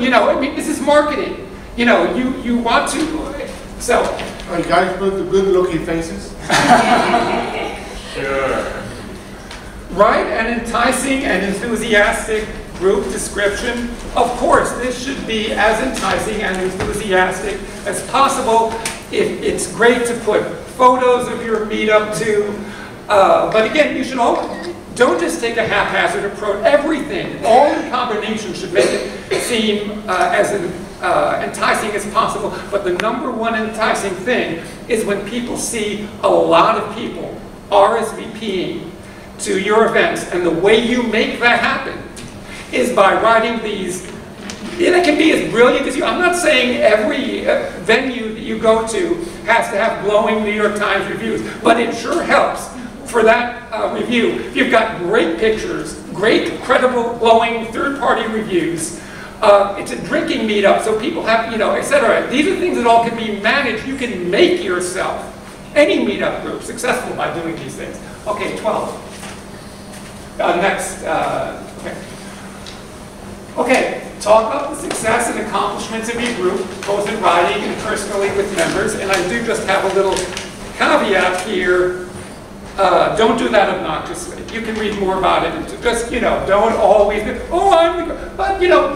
you know, I mean, this is marketing. You know, you want to, so. Are you guys put the good-looking faces? Sure. Right, and enticing and enthusiastic group description. Of course, this should be as enticing and enthusiastic as possible. It's great to put photos of your meetup too. But again, you should don't just take a haphazard approach. Everything, all in combination, should make it seem as enticing as possible. But the number one enticing thing is when people see a lot of people RSVPing to your events, and the way you make that happen is by writing these. And it can be as brilliant as you. I'm not saying every venue that you go to has to have glowing New York Times reviews, but it sure helps for that review. If you've got great pictures, great, credible, glowing third-party reviews. It's a drinking meetup, so people have, you know, etc. These are things that all can be managed. You can make yourself, any meetup group, successful by doing these things. Okay, 12. Next, okay. Okay, talk about the success and accomplishments of your group, both in writing and personally with members. And I do just have a little caveat here. Don't do that obnoxiously. You can read more about it. Just, you know, don't always, oh, but, you know,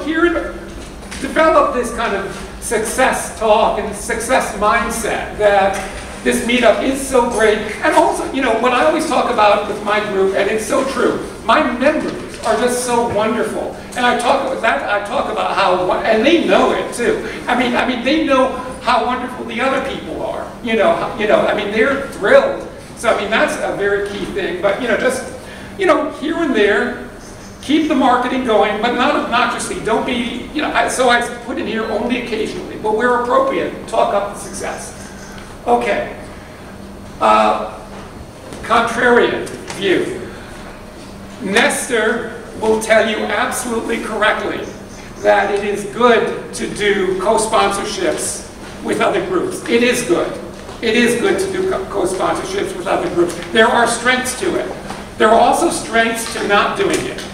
develop this kind of success talk and success mindset that this meetup is so great. And also, you know, what I always talk about with my group, and it's so true, my members are just so wonderful. And I talk about how, and they know it too. I mean, they know how wonderful the other people are. You know, I mean, they're thrilled. So, I mean, that's a very key thing. But, you know, just, you know, here and there, keep the marketing going, but not obnoxiously. Don't be, you know, so I put in here only occasionally, but where appropriate, talk up the success. Okay. Contrarian view. Nestor will tell you absolutely correctly that it is good to do co-sponsorships with other groups. It is good. It is good to do co-sponsorships with other groups. There are strengths to it. There are also strengths to not doing it.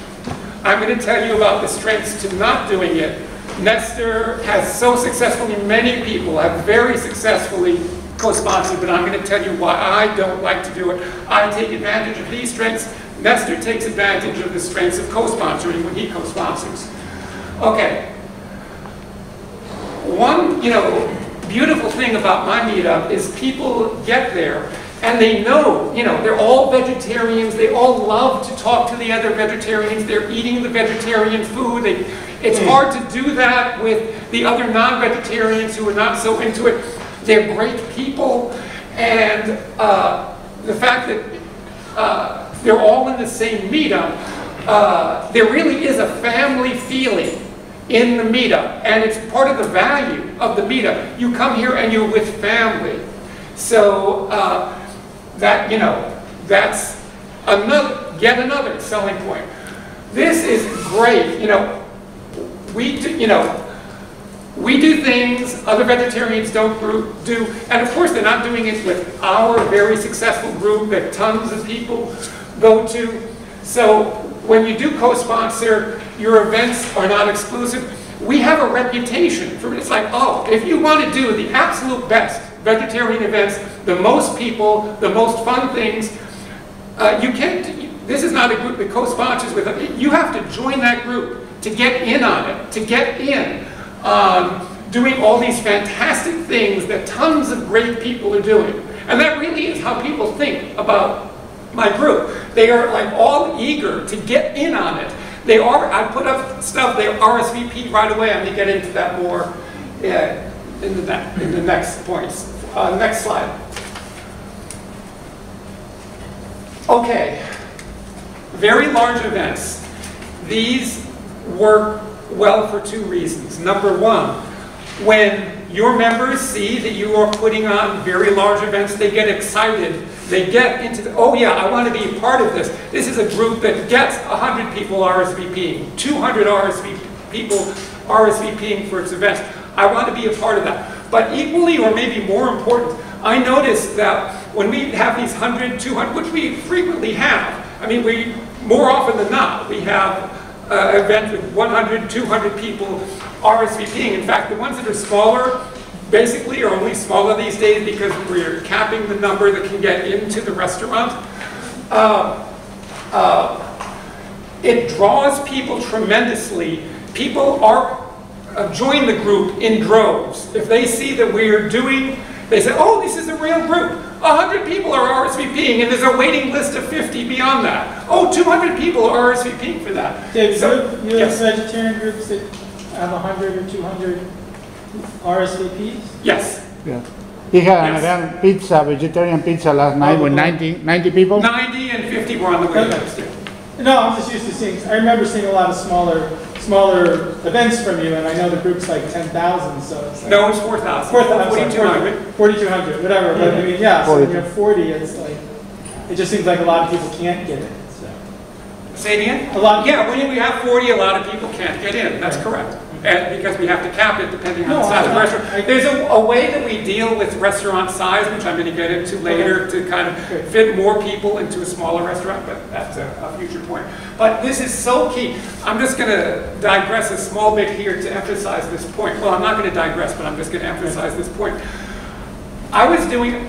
I'm going to tell you about the strengths to not doing it. Nestor has so successfully, many people have very successfully co-sponsored, but I'm going to tell you why I don't like to do it. I take advantage of these strengths. Nestor takes advantage of the strengths of co-sponsoring when he co-sponsors. Okay. One, you know, beautiful thing about my meetup is people get there and they know, you know, they're all vegetarians. They all love to talk to the other vegetarians. They're eating the vegetarian food. It's hard to do that with the other non-vegetarians who are not so into it. They're great people, and the fact that they're all in the same meetup, there really is a family feeling in the meetup, and it's part of the value of the meetup. You come here and you're with family, so that, you know, that's yet another selling point. This is great. You know, we do things other vegetarians don't do, and of course they're not doing it with our very successful group that tons of people go to. So when you do co-sponsor, your events are not exclusive. We have a reputation for it. It's like, oh, if you want to do the absolute best vegetarian events, the most people, the most fun things, you can't. This is not a group that co-sponsors with it. You have to join that group to get in on it, to get in on doing all these fantastic things that tons of great people are doing. And that really is how people think about my group. They are like all eager to get in on it. They are, I put up stuff, they RSVP right away. I'm going to get into that more in the next points. Next slide. Okay, very large events. These work well for two reasons. Number one, when your members see that you are putting on very large events, they get excited. They get into oh yeah, I want to be a part of this. This is a group that gets 100 people RSVPing, 200 people RSVPing for its events. I want to be a part of that. But equally, or maybe more important, I noticed that when we have these 100, 200, which we frequently have, I mean, more often than not, we have event with 100, 200 people RSVPing. In fact, the ones that are smaller basically are only smaller these days because we're capping the number that can get into the restaurant. It draws people tremendously. People are join the group in droves. If they see that we're doing, they say, oh, this is a real group. 100 people are RSVPing, and there's a waiting list of 50 beyond that. Oh, 200 people are RSVPing for that. Dave, So, you have yes. vegetarian groups that have 100 or 200 RSVPs? Yes. Yeah. He had an Yes. event, pizza, vegetarian pizza last night with 90 people. 90 and 50 were on the waiting Okay. list. No, I'm just used to seeing, I remember seeing a lot of smaller events from you, and I know the group's like 10,000, so it's like... No, it's 4,000. 4,200. 4,200, whatever, but I mean, yeah, so when 40. you have 40, it's like, it just seems like a lot of people can't get it, so. Say it again? A lot of Yeah, when we have 40, a lot of people can't get in. That's correct. And because we have to cap it depending on the size of the restaurant. There's a way that we deal with restaurant size, which I'm going to get into later, to kind of fit more people into a smaller restaurant, but that's a future point. But this is so key. I'm just going to digress a small bit here to emphasize this point. Well, I'm not going to digress, but I'm just going to emphasize this point. I was doing,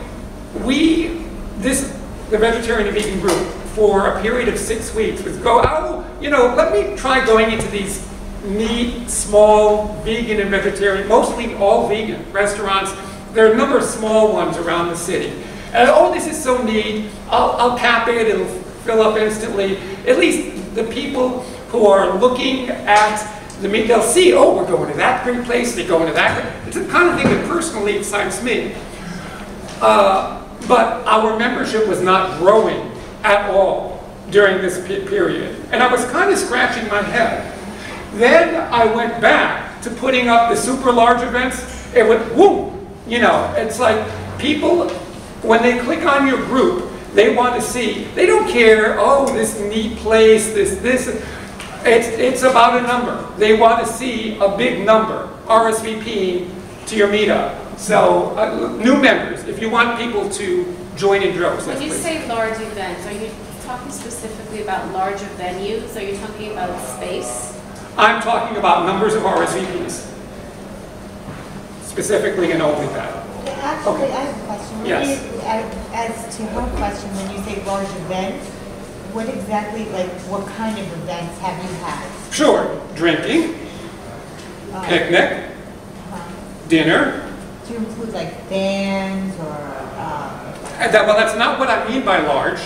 the vegetarian and vegan group, for a period of 6 weeks, was let me try going into these neat, small, vegan and vegetarian, mostly all vegan restaurants. There are a number of small ones around the city. And oh, this is so neat. I'll cap it, it'll fill up instantly. At least the people who are looking at the meat, they'll see, oh, we're going to that great place, they're going to that great. It's the kind of thing that personally excites me. But our membership was not growing at all during this period. And I was kind of scratching my head. Then I went back to putting up the super large events. It went, whoop! It's like people, when they click on your group, they want to see, they don't care, oh, this neat place, this. It's about a number. They want to see a big number RSVPing to your meetup. So, new members, if you want people to join in droves. When you say large events, are you talking specifically about larger venues? Are you talking about space? I'm talking about numbers of RSVPs, specifically and only that. Actually, I have a question. Yes. As to her question, when you say large events, what exactly, what kind of events have you had? Sure, drinking, picnic, dinner. Do you include bands or? Well, that's not what I mean by large.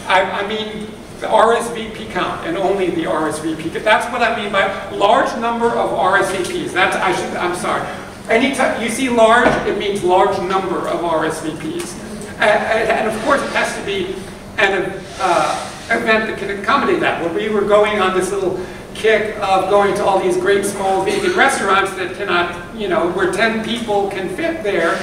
I mean the RSVP count, and only the RSVP. That's what I mean by large number of RSVPs. I'm sorry. Anytime you see large, it means large number of RSVPs. And of course, it has to be an event that can accommodate that. When we were going on this little kick of going to all these great small vegan restaurants that cannot, where 10 people can fit there,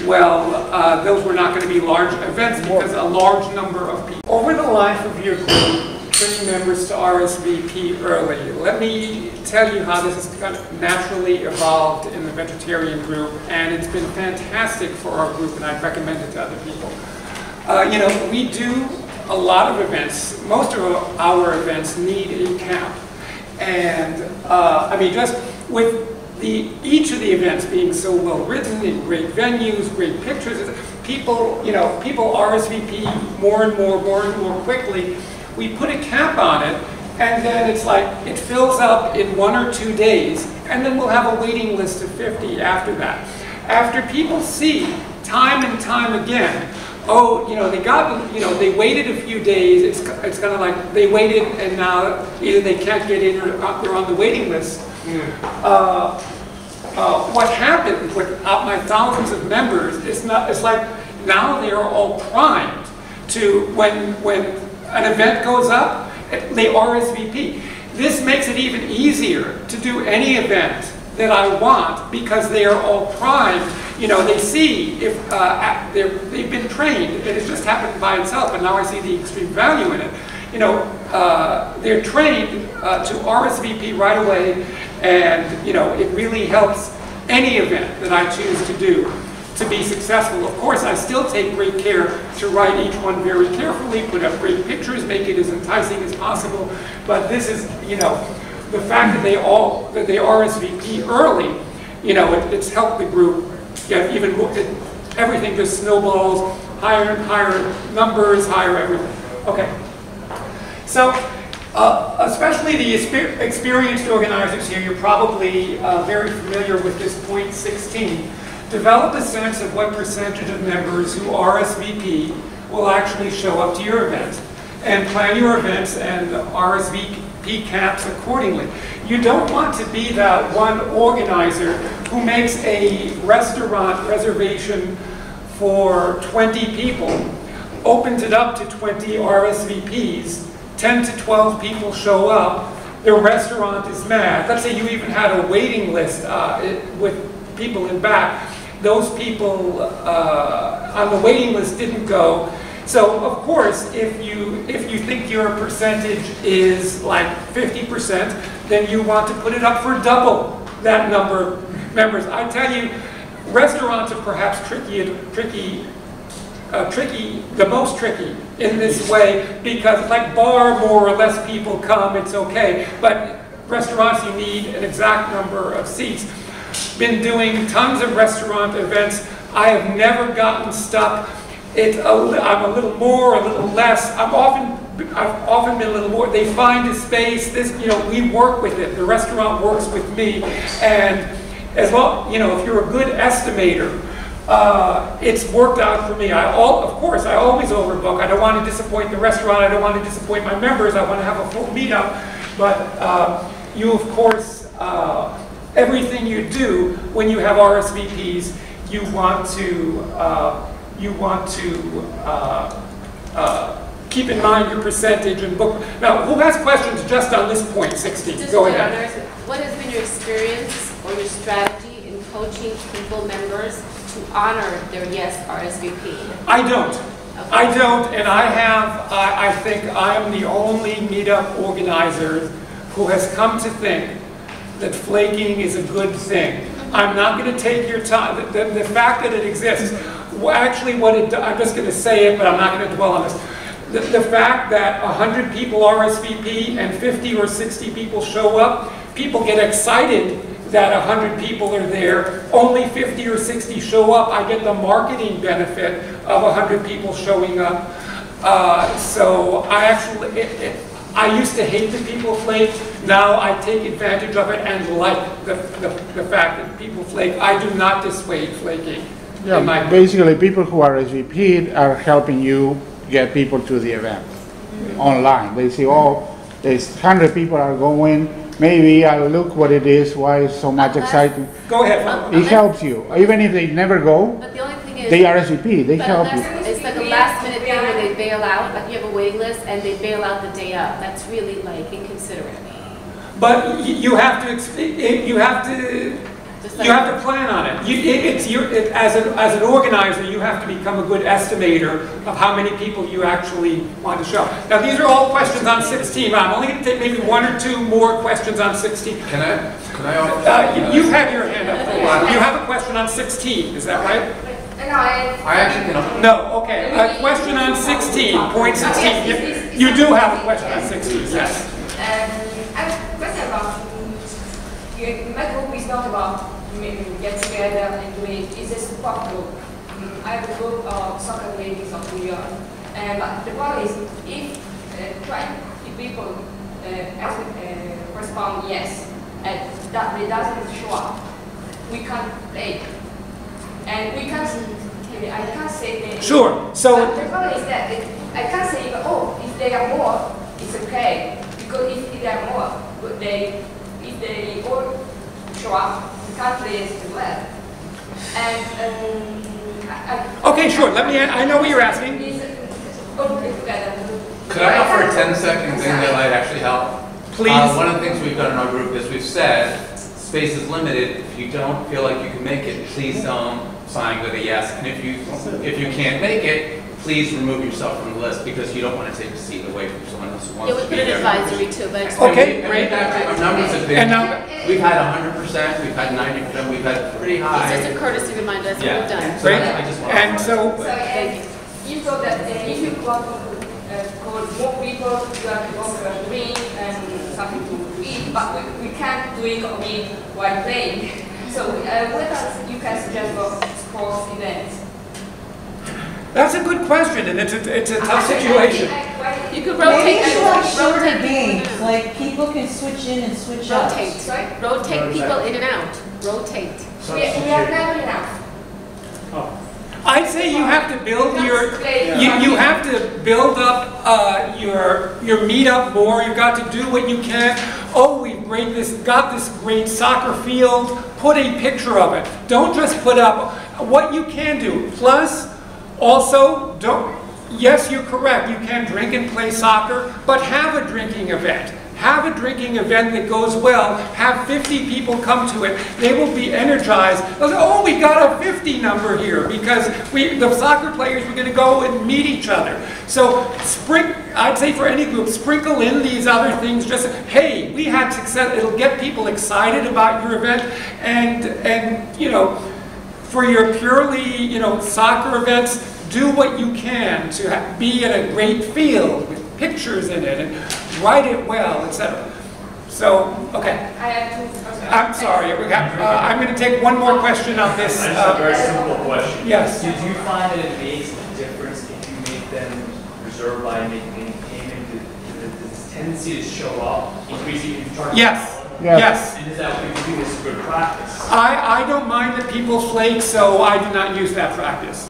well, those were not going to be large events because a large number of people. Over the life of your group, training members to RSVP early, let me tell you how this has kind of naturally evolved in the vegetarian group, and it's been fantastic for our group, and I'd recommend it to other people. We do a lot of events. Most of our events need a cap. And just with each of the events being so well written, in great venues, great pictures, people RSVP more and more quickly. We put a cap on it, and then it's like it fills up in 1 or 2 days, and then we'll have a waiting list of 50 after that. After people see time and time again, oh, they waited a few days. It's kind of like they waited, and now either they can't get in or they're on the waiting list. What happened with my thousands of members? It's like now they are all primed to when an event goes up, they RSVP. This makes it even easier to do any event that I want because they are all primed. They see if they've been trained, and it just happened by itself, and now I see the extreme value in it. They're trained to RSVP right away, and it really helps any event that I choose to do to be successful. Of course, I still take great care to write each one very carefully, put up great pictures, make it as enticing as possible, but this is, the fact that they RSVP early, it's helped the group get even more, everything just snowballs, higher and higher numbers, higher everything. Okay. So, especially the experienced organizers here, you're probably very familiar with this point 16. Develop a sense of what percentage of members who RSVP will actually show up to your event, and plan your events and RSVP caps accordingly. You don't want to be that one organizer who makes a restaurant reservation for 20 people, opens it up to 20 RSVPs, 10 to 12 people show up, the restaurant is mad. Let's say you even had a waiting list with people in back. Those people on the waiting list didn't go. So of course, if you think your percentage is like 50%, then you want to put it up for double that number of members. I tell you, restaurants are perhaps the most tricky in this way, because like bar, more or less people come, it's okay. But restaurants, you need an exact number of seats. Been doing tons of restaurant events. I have never gotten stuck. I'm a little more, a little less. I've often been a little more. They find a space. We work with it. The restaurant works with me, and as well, if you're a good estimator, it's worked out for me. Of course, I always overbook. I don't want to disappoint the restaurant. I don't want to disappoint my members. I want to have a full meetup. But you, of course, everything you do when you have RSVPs, you want to keep in mind your percentage and book. Now, who has questions just on this point 16? Go ahead. What has been your experience or your strategy in coaching people, members, to honor their yes RSVP? I don't. Okay. I don't, and I think I'm the only meetup organizer who has come to think that flaking is a good thing. I'm not going to take your time. The fact that it exists, actually I'm just going to say it, but I'm not going to dwell on this. The fact that 100 people RSVP and 50 or 60 people show up, people get excited that 100 people are there, only 50 or 60 show up, I get the marketing benefit of 100 people showing up. So I used to hate that people flake. Now I take advantage of it and like the fact that people flake. I do not dissuade flaking. Yeah, basically people who are RSVP'd are helping you get people to the event online. They say, oh, there's 100 people are going, maybe I'll look what it is, why it's so much exciting. Go ahead. It helps you. Even if they never go, but the only thing is, they RSVP, they help you. It's like a last minute thing where they bail out, like you have a waiting list and they bail out the day up. That's really like inconsiderate. But you have to plan on it. As an organizer, you have to become a good estimator of how many people you actually want to show. Now, these are all questions on 16. I'm only going to take maybe one or two more questions on 16. Can I you've had your hand up. You have a question on 16, is that right? No, I actually can. No, okay. A question on 16, point 16. You do have a question on 16, yes. I have a question about, my group is not about get together and do it. It's a support group. I have a group of soccer ladies of New York. But the problem is, if 20 people respond yes, and that they doesn't show up, we can't play. And we can't, I can't say that. Sure. So but the problem is that I can't say, oh, if they are more, it's okay. Because if they are more, if they all show up, we can't play as well. And okay, sure. I know what you're asking. Could I offer 10 seconds thing that might actually help? Please. One of the things we've done in our group is we've said, space is limited. If you don't feel like you can make it, please don't sign with a yes. And if you can't make it, please remove yourself from the list because you don't want to take a seat away from someone else who wants to be there. Yeah, we put an advisory too, but okay, great. Our numbers have been, we've had 100%, we've had 90%, we've had pretty high. It's just a courtesy reminder, that's what we've done. Great. I just want And so, you thought that if you want to call more people, you have to offer a drink and something to eat, but we can't drink or eat while playing. So what else you can suggest for sports events? That's a good question, and it's a tough situation. You could Maybe rotate, you have shorter rotate games, people, like people can switch in and switch out. rotate people in and out, rotate. We have never enough. I'd say you have to build you have to build up your meetup more. You've got to do what you can. Oh, we've got this great soccer field. Put a picture of it. Don't just put up what you can do. Plus, also, yes, you're correct. You can drink and play soccer, but have a drinking event. Have a drinking event that goes well. Have 50 people come to it. They will be energized. They'll say, oh, we got a 50 number here because the soccer players were going to go and meet each other. So I'd say for any group, sprinkle in these other things. Just, hey, we had success. It'll get people excited about your event. And you know, for your purely, you know, soccer events, do what you can to be in a great field with pictures in it and write it well, etc. So, okay. I have two. I'm sorry. I'm going to take one more question on this. I just have a very simple question. Yes. Did you find that it makes a difference if you make them reserve by making any payment? The tendency to show up, increasing if you charge? Yes. Yes. Yes. And is that what you think is good practice? I don't mind that people flake, so I do not use that practice.